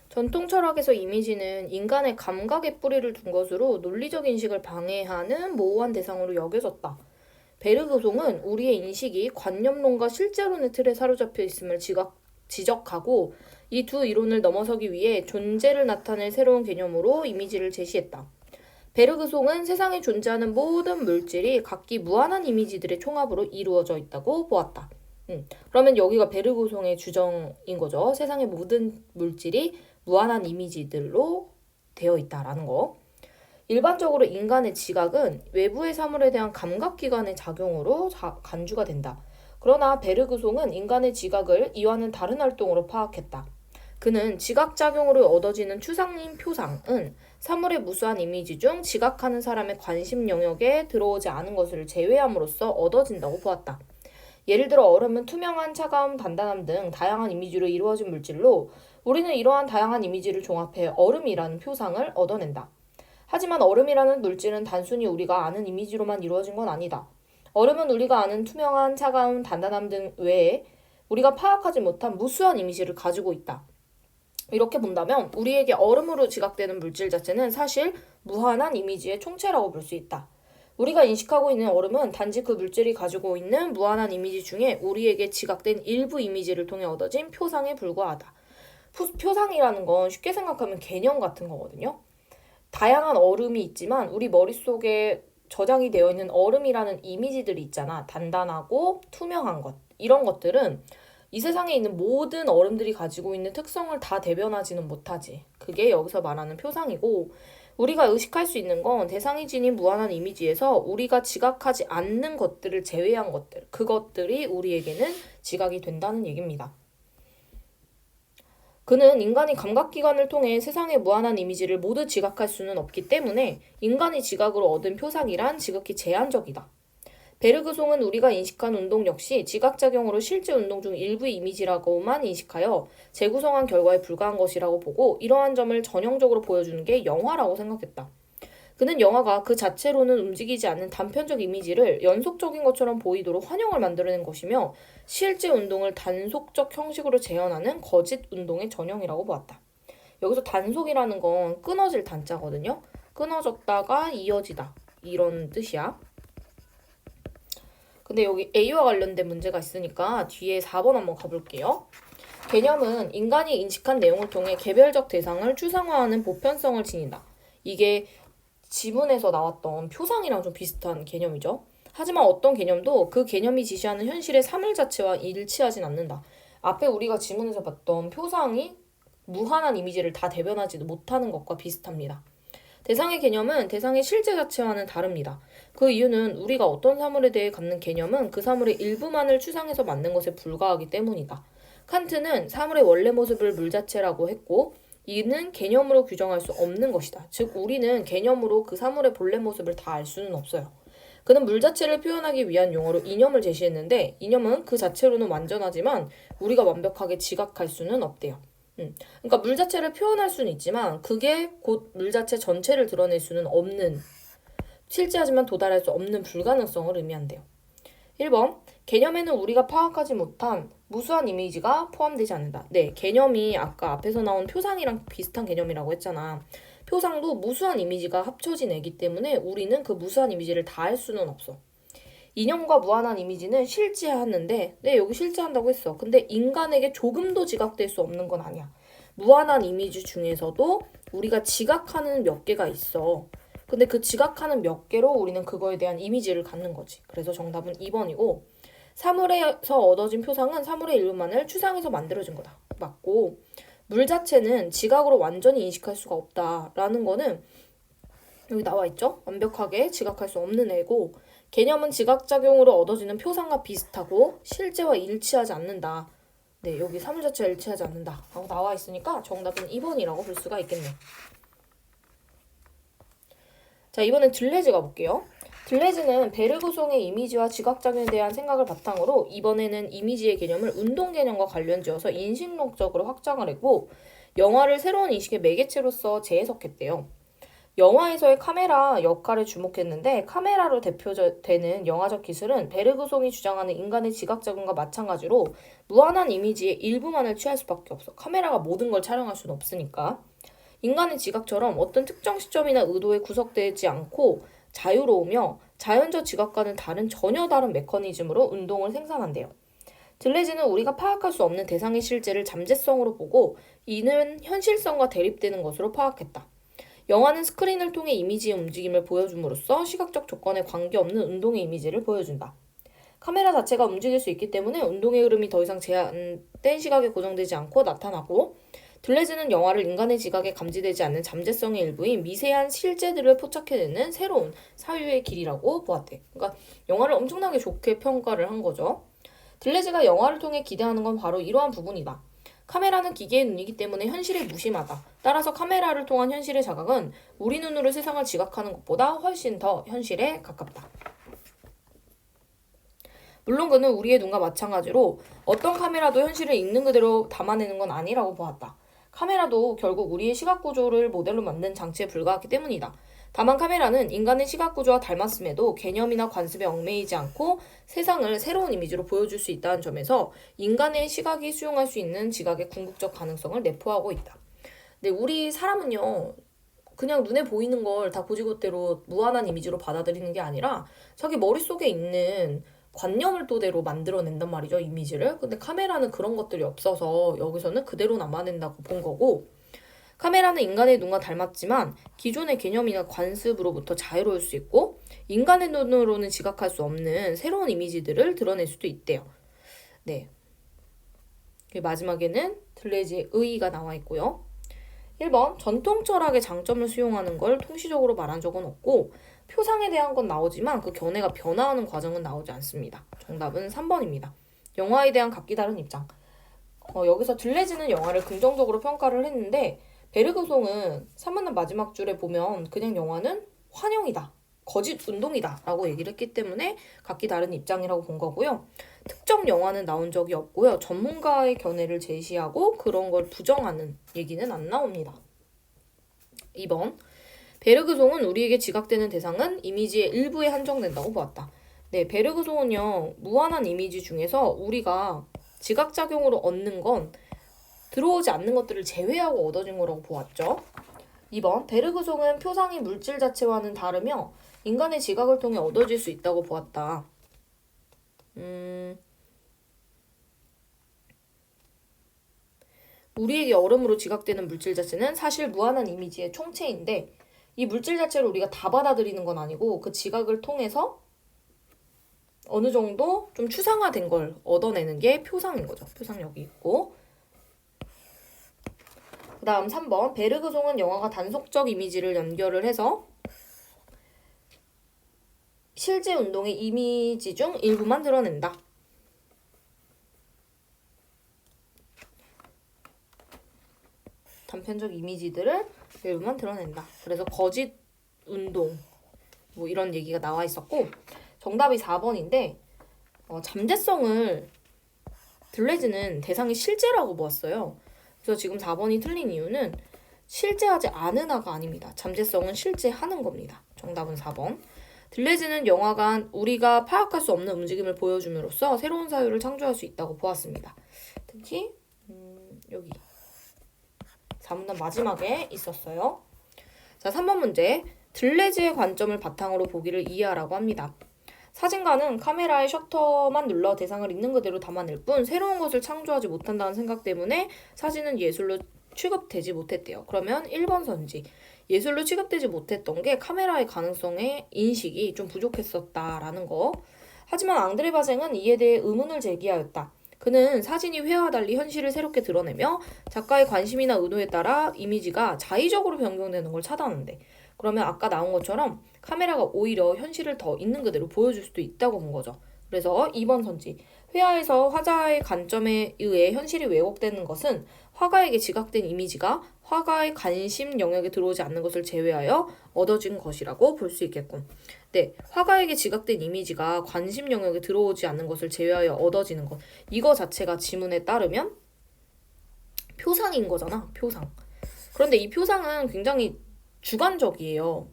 전통 철학에서 이미지는 인간의 감각에 뿌리를 둔 것으로 논리적 인식을 방해하는 모호한 대상으로 여겨졌다. 베르그송은 우리의 인식이 관념론과 실제론의 틀에 사로잡혀 있음을 지적하고 이 두 이론을 넘어서기 위해 존재를 나타낼 새로운 개념으로 이미지를 제시했다. 베르그송은 세상에 존재하는 모든 물질이 각기 무한한 이미지들의 총합으로 이루어져 있다고 보았다. 그러면 여기가 베르그송의 주장인 거죠. 세상의 모든 물질이 무한한 이미지들로 되어 있다라는 거. 일반적으로 인간의 지각은 외부의 사물에 대한 감각기관의 작용으로 간주가 된다. 그러나 베르그송은 인간의 지각을 이와는 다른 활동으로 파악했다. 그는 지각작용으로 얻어지는 추상인 표상은 사물의 무수한 이미지 중 지각하는 사람의 관심 영역에 들어오지 않은 것을 제외함으로써 얻어진다고 보았다. 예를 들어 얼음은 투명한, 차가움, 단단함 등 다양한 이미지로 이루어진 물질로 우리는 이러한 다양한 이미지를 종합해 얼음이라는 표상을 얻어낸다. 하지만 얼음이라는 물질은 단순히 우리가 아는 이미지로만 이루어진 건 아니다. 얼음은 우리가 아는 투명한, 차가움, 단단함 등 외에 우리가 파악하지 못한 무수한 이미지를 가지고 있다. 이렇게 본다면 우리에게 얼음으로 지각되는 물질 자체는 사실 무한한 이미지의 총체라고 볼 수 있다. 우리가 인식하고 있는 얼음은 단지 그 물질이 가지고 있는 무한한 이미지 중에 우리에게 지각된 일부 이미지를 통해 얻어진 표상에 불과하다. 표상이라는 건 쉽게 생각하면 개념 같은 거거든요. 다양한 얼음이 있지만 우리 머릿속에 저장이 되어 있는 얼음이라는 이미지들이 있잖아. 단단하고 투명한 것. 이런 것들은 이 세상에 있는 모든 얼음들이 가지고 있는 특성을 다 대변하지는 못하지. 그게 여기서 말하는 표상이고, 우리가 의식할 수 있는 건 대상이 지닌 무한한 이미지에서 우리가 지각하지 않는 것들을 제외한 것들, 그것들이 우리에게는 지각이 된다는 얘기입니다. 그는 인간이 감각기관을 통해 세상의 무한한 이미지를 모두 지각할 수는 없기 때문에 인간이 지각으로 얻은 표상이란 지극히 제한적이다. 베르그송은 우리가 인식한 운동 역시 지각작용으로 실제 운동 중 일부의 이미지라고만 인식하여 재구성한 결과에 불과한 것이라고 보고 이러한 점을 전형적으로 보여주는 게 영화라고 생각했다. 그는 영화가 그 자체로는 움직이지 않는 단편적 이미지를 연속적인 것처럼 보이도록 환영을 만들어낸 것이며 실제 운동을 단속적 형식으로 재현하는 거짓 운동의 전형이라고 보았다. 여기서 단속이라는 건 끊어질 단자거든요. 끊어졌다가 이어지다 이런 뜻이야. 근데 여기 A와 관련된 문제가 있으니까 뒤에 4번 한번 가볼게요. 개념은 인간이 인식한 내용을 통해 개별적 대상을 추상화하는 보편성을 지닌다. 이게 지문에서 나왔던 표상이랑 좀 비슷한 개념이죠. 하지만 어떤 개념도 그 개념이 지시하는 현실의 사물 자체와 일치하진 않는다. 앞에 우리가 지문에서 봤던 표상이 무한한 이미지를 다 대변하지도 못하는 것과 비슷합니다. 대상의 개념은 대상의 실제 자체와는 다릅니다. 그 이유는 우리가 어떤 사물에 대해 갖는 개념은 그 사물의 일부만을 추상해서 만든 것에 불과하기 때문이다. 칸트는 사물의 원래 모습을 물 자체라고 했고 이는 개념으로 규정할 수 없는 것이다. 즉 우리는 개념으로 그 사물의 본래 모습을 다 알 수는 없어요. 그는 물 자체를 표현하기 위한 용어로 이념을 제시했는데 이념은 그 자체로는 완전하지만 우리가 완벽하게 지각할 수는 없대요. 그러니까 물 자체를 표현할 수는 있지만 그게 곧 물 자체 전체를 드러낼 수는 없는 실제하지만 도달할 수 없는 불가능성을 의미한대요. 1번 개념에는 우리가 파악하지 못한 무수한 이미지가 포함되지 않는다. 네, 개념이 아까 앞에서 나온 표상이랑 비슷한 개념이라고 했잖아. 표상도 무수한 이미지가 합쳐진 애기 때문에 우리는 그 무수한 이미지를 다 할 수는 없어. 이념과 무한한 이미지는 실제하는데 네, 여기 실제한다고 했어. 근데 인간에게 조금도 지각될 수 없는 건 아니야. 무한한 이미지 중에서도 우리가 지각하는 몇 개가 있어. 근데 그 지각하는 몇 개로 우리는 그거에 대한 이미지를 갖는 거지. 그래서 정답은 2번이고 사물에서 얻어진 표상은 사물의 일부만을 추상해서 만들어진 거다. 맞고 물 자체는 지각으로 완전히 인식할 수가 없다라는 거는 여기 나와 있죠. 완벽하게 지각할 수 없는 애고 개념은 지각작용으로 얻어지는 표상과 비슷하고 실제와 일치하지 않는다. 네, 여기 사물 자체가 일치하지 않는다 라고 나와 있으니까 정답은 2번이라고 볼 수가 있겠네. 자, 이번엔 들레즈 가볼게요. 들레즈는 베르그송의 이미지와 지각작용에 대한 생각을 바탕으로 이번에는 이미지의 개념을 운동 개념과 관련지어서 인식론적으로 확장을 했고 영화를 새로운 인식의 매개체로서 재해석했대요. 영화에서의 카메라 역할에 주목했는데 카메라로 대표되는 영화적 기술은 베르그송이 주장하는 인간의 지각작용과 마찬가지로 무한한 이미지의 일부만을 취할 수밖에 없어. 카메라가 모든 걸 촬영할 수는 없으니까. 인간의 지각처럼 어떤 특정 시점이나 의도에 구속되지 않고 자유로우며 자연적 지각과는 전혀 다른 메커니즘으로 운동을 생산한대요. 들레즈는 우리가 파악할 수 없는 대상의 실제를 잠재성으로 보고 이는 현실성과 대립되는 것으로 파악했다. 영화는 스크린을 통해 이미지의 움직임을 보여줌으로써 시각적 조건에 관계없는 운동의 이미지를 보여준다. 카메라 자체가 움직일 수 있기 때문에 운동의 흐름이 더 이상 제한된 시각에 고정되지 않고 나타나고 들레즈는 영화를 인간의 지각에 감지되지 않는 잠재성의 일부인 미세한 실제들을 포착해내는 새로운 사유의 길이라고 보았대. 그러니까 영화를 엄청나게 좋게 평가를 한 거죠. 들레즈가 영화를 통해 기대하는 건 바로 이러한 부분이다. 카메라는 기계의 눈이기 때문에 현실에 무심하다. 따라서 카메라를 통한 현실의 자각은 우리 눈으로 세상을 지각하는 것보다 훨씬 더 현실에 가깝다. 물론 그는 우리의 눈과 마찬가지로 어떤 카메라도 현실을 있는 그대로 담아내는 건 아니라고 보았다. 카메라도 결국 우리의 시각 구조를 모델로 만든 장치에 불과하기 때문이다. 다만 카메라는 인간의 시각 구조와 닮았음에도 개념이나 관습에 얽매이지 않고 세상을 새로운 이미지로 보여줄 수 있다는 점에서 인간의 시각이 수용할 수 있는 지각의 궁극적 가능성을 내포하고 있다. 근데 우리 사람은요, 그냥 눈에 보이는 걸 다 고지고대로 무한한 이미지로 받아들이는 게 아니라 자기 머릿속에 있는 관념을 토대로 만들어낸단 말이죠, 이미지를. 근데 카메라는 그런 것들이 없어서 여기서는 그대로 남아낸다고 본 거고, 카메라는 인간의 눈과 닮았지만 기존의 개념이나 관습으로부터 자유로울 수 있고 인간의 눈으로는 지각할 수 없는 새로운 이미지들을 드러낼 수도 있대요. 네. 마지막에는 들레즈의 의의가 나와 있고요. 1번, 전통 철학의 장점을 수용하는 걸 통시적으로 말한 적은 없고 표상에 대한 건 나오지만 그 견해가 변화하는 과정은 나오지 않습니다. 정답은 3번입니다. 영화에 대한 각기 다른 입장. 여기서 들레즈는 영화를 긍정적으로 평가를 했는데 베르그송은 산문한 마지막 줄에 보면 그냥 영화는 환영이다, 거짓 운동이다 라고 얘기를 했기 때문에 각기 다른 입장이라고 본 거고요. 특정 영화는 나온 적이 없고요. 전문가의 견해를 제시하고 그런 걸 부정하는 얘기는 안 나옵니다. 2번, 베르그송은 우리에게 지각되는 대상은 이미지의 일부에 한정된다고 보았다. 네, 베르그송은요, 무한한 이미지 중에서 우리가 지각작용으로 얻는 건 들어오지 않는 것들을 제외하고 얻어진 거라고 보았죠. 2번, 베르그송은 표상이 물질 자체와는 다르며 인간의 지각을 통해 얻어질 수 있다고 보았다. 우리에게 얼음으로 지각되는 물질 자체는 사실 무한한 이미지의 총체인데 이 물질 자체를 우리가 다 받아들이는 건 아니고 그 지각을 통해서 어느 정도 좀 추상화된 걸 얻어내는 게 표상인 거죠. 표상 여기 있고. 그 다음 3번, 베르그송은 영화가 단속적 이미지를 연결을 해서 실제 운동의 이미지 중 일부만 드러낸다. 단편적 이미지들을 일부만 드러낸다. 그래서 거짓 운동 뭐 이런 얘기가 나와 있었고 정답이 4번인데 잠재성을 들레즈는 대상이 실제라고 보았어요. 그래서 지금 4번이 틀린 이유는 실제하지 않은 하가 아닙니다. 잠재성은 실제하는 겁니다. 정답은 4번. 들레즈는 영화가 우리가 파악할 수 없는 움직임을 보여줌으로써 새로운 사유를 창조할 수 있다고 보았습니다. 특히 여기 4문단 마지막에 있었어요. 자, 3번 문제. 들레즈의 관점을 바탕으로 보기를 이해하라고 합니다. 사진가는 카메라의 셔터만 눌러 대상을 있는 그대로 담아낼 뿐 새로운 것을 창조하지 못한다는 생각 때문에 사진은 예술로 취급되지 못했대요. 그러면 1번 선지. 예술로 취급되지 못했던 게 카메라의 가능성의 인식이 좀 부족했었다라는 거. 하지만 앙드레 바쟁은 이에 대해 의문을 제기하였다. 그는 사진이 회화와 달리 현실을 새롭게 드러내며 작가의 관심이나 의도에 따라 이미지가 자의적으로 변경되는 걸 차단한대. 그러면 아까 나온 것처럼 카메라가 오히려 현실을 더 있는 그대로 보여줄 수도 있다고 본 거죠. 그래서 2번 선지. 회화에서 화자의 관점에 의해 현실이 왜곡되는 것은 화가에게 지각된 이미지가 화가의 관심 영역에 들어오지 않는 것을 제외하여 얻어진 것이라고 볼 수 있겠군. 네, 화가에게 지각된 이미지가 관심 영역에 들어오지 않는 것을 제외하여 얻어지는 것. 이거 자체가 지문에 따르면 표상인 거잖아, 표상. 그런데 이 표상은 굉장히 주관적이에요.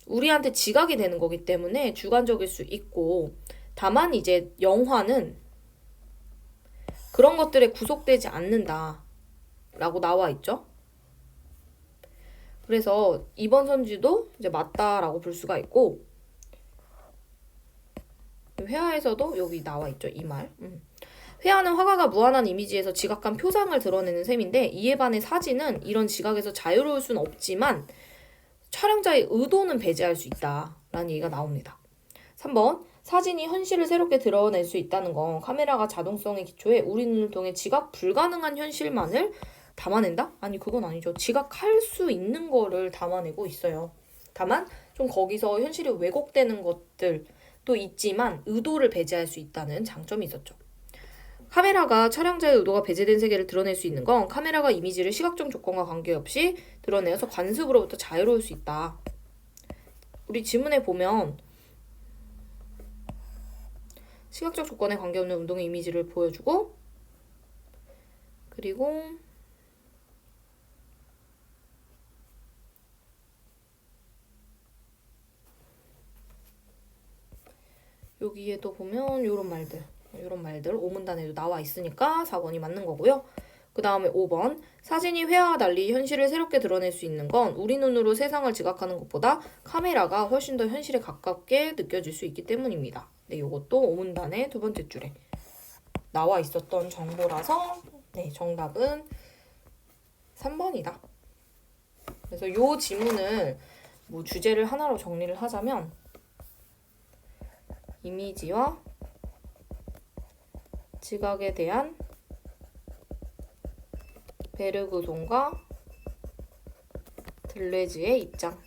우리한테 지각이 되는 거기 때문에 주관적일 수 있고, 다만 이제 영화는 그런 것들에 구속되지 않는다 라고 나와 있죠. 그래서 2번 선지도 이제 맞다라고 볼 수가 있고, 회화에서도 여기 나와 있죠, 이 말. 회화는 화가가 무한한 이미지에서 지각한 표상을 드러내는 셈인데, 이에 반해 사진은 이런 지각에서 자유로울 수는 없지만 촬영자의 의도는 배제할 수 있다라는 얘기가 나옵니다. 3번, 사진이 현실을 새롭게 드러낼 수 있다는 건 카메라가 자동성의 기초에 우리 눈을 통해 지각 불가능한 현실만을 담아낸다? 아니, 그건 아니죠. 지각할 수 있는 거를 담아내고 있어요. 다만 좀 거기서 현실이 왜곡되는 것들도 있지만 의도를 배제할 수 있다는 장점이 있었죠. 카메라가 촬영자의 의도가 배제된 세계를 드러낼 수 있는 건 카메라가 이미지를 시각적 조건과 관계없이 드러내어서 관습으로부터 자유로울 수 있다. 우리 지문에 보면 시각적 조건에 관계없는 운동의 이미지를 보여주고, 그리고 여기에도 보면 이런 말들 5문단에도 나와 있으니까 4번이 맞는 거고요. 그 다음에 5번, 사진이 회화와 달리 현실을 새롭게 드러낼 수 있는 건 우리 눈으로 세상을 지각하는 것보다 카메라가 훨씬 더 현실에 가깝게 느껴질 수 있기 때문입니다. 네, 이것도 5문단의 두 번째 줄에 나와 있었던 정보라서 네, 정답은 3번이다. 그래서 이 지문을 뭐 주제를 하나로 정리를 하자면, 이미지와 지각에 대한 베르그손과 들레즈의 입장.